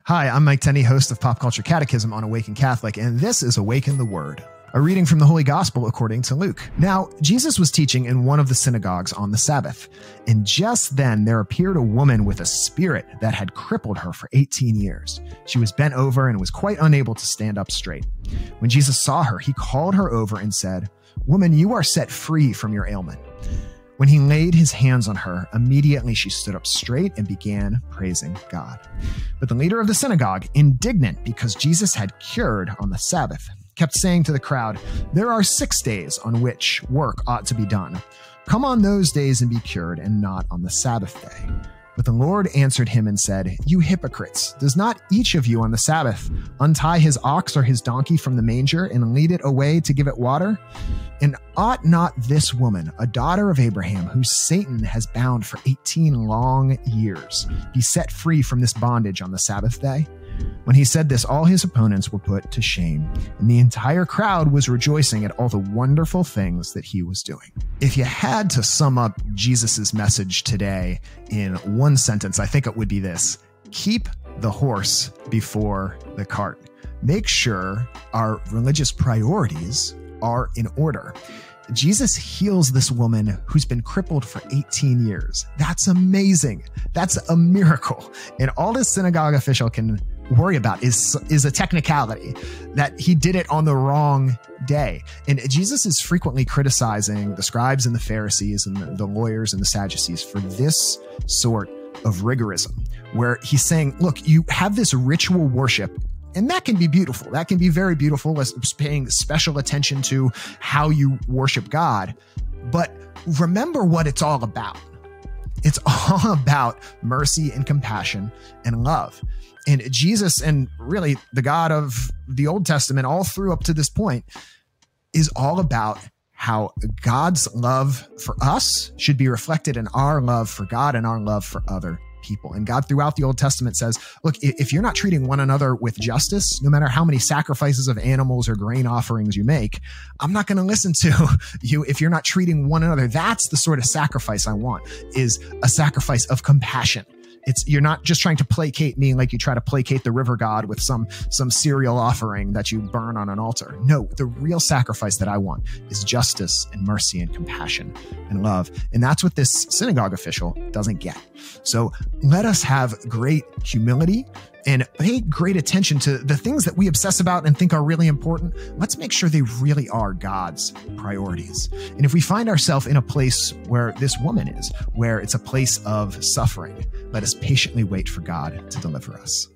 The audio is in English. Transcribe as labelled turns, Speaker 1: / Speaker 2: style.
Speaker 1: Hi, I'm Mike Tenney, host of Pop Culture Catechism on Awaken Catholic, and this is Awaken the Word, a reading from the Holy Gospel according to Luke. Now, Jesus was teaching in one of the synagogues on the Sabbath, and just then there appeared a woman with a spirit that had crippled her for 18 years. She was bent over and was quite unable to stand up straight. When Jesus saw her, he called her over and said, "Woman, you are set free from your ailment." When he laid his hands on her, immediately she stood up straight and began praising God. But the leader of the synagogue, indignant because Jesus had cured on the Sabbath, kept saying to the crowd, "There are 6 days on which work ought to be done. Come on those days and be cured, and not on the Sabbath day." But the Lord answered him and said, "You hypocrites, does not each of you on the Sabbath untie his ox or his donkey from the manger and lead it away to give it water? And ought not this woman, a daughter of Abraham, whom Satan has bound for 18 long years, be set free from this bondage on the Sabbath day?" When he said this, all his opponents were put to shame, and the entire crowd was rejoicing at all the wonderful things that he was doing. If you had to sum up Jesus's message today in one sentence, I think it would be this: keep the horse before the cart. Make sure our religious priorities are in order. Jesus heals this woman who's been crippled for 18 years. That's amazing. That's a miracle. And all this synagogue official can worry about is a technicality, that he did it on the wrong day. And Jesus is frequently criticizing the scribes and the Pharisees and the lawyers and the Sadducees for this sort of rigorism, where he's saying, look, you have this ritual worship, and that can be beautiful. That can be very beautiful, as paying special attention to how you worship God. But remember what it's all about. It's all about mercy and compassion and love. And Jesus, and really the God of the Old Testament all through up to this point, is all about how God's love for us should be reflected in our love for God and our love for other people. And God throughout the Old Testament says, look, if you're not treating one another with justice, no matter how many sacrifices of animals or grain offerings you make, I'm not going to listen to you if you're not treating one another. That's the sort of sacrifice I want, is a sacrifice of compassion. You're not just trying to placate me like you try to placate the river god with some cereal offering that you burn on an altar. No, the real sacrifice that I want is justice and mercy and compassion and love. And that's what this synagogue official doesn't get. So let us have great humility and pay great attention to the things that we obsess about and think are really important. Let's make sure they really are God's priorities. And if we find ourselves in a place where this woman is, where it's a place of suffering, let us patiently wait for God to deliver us.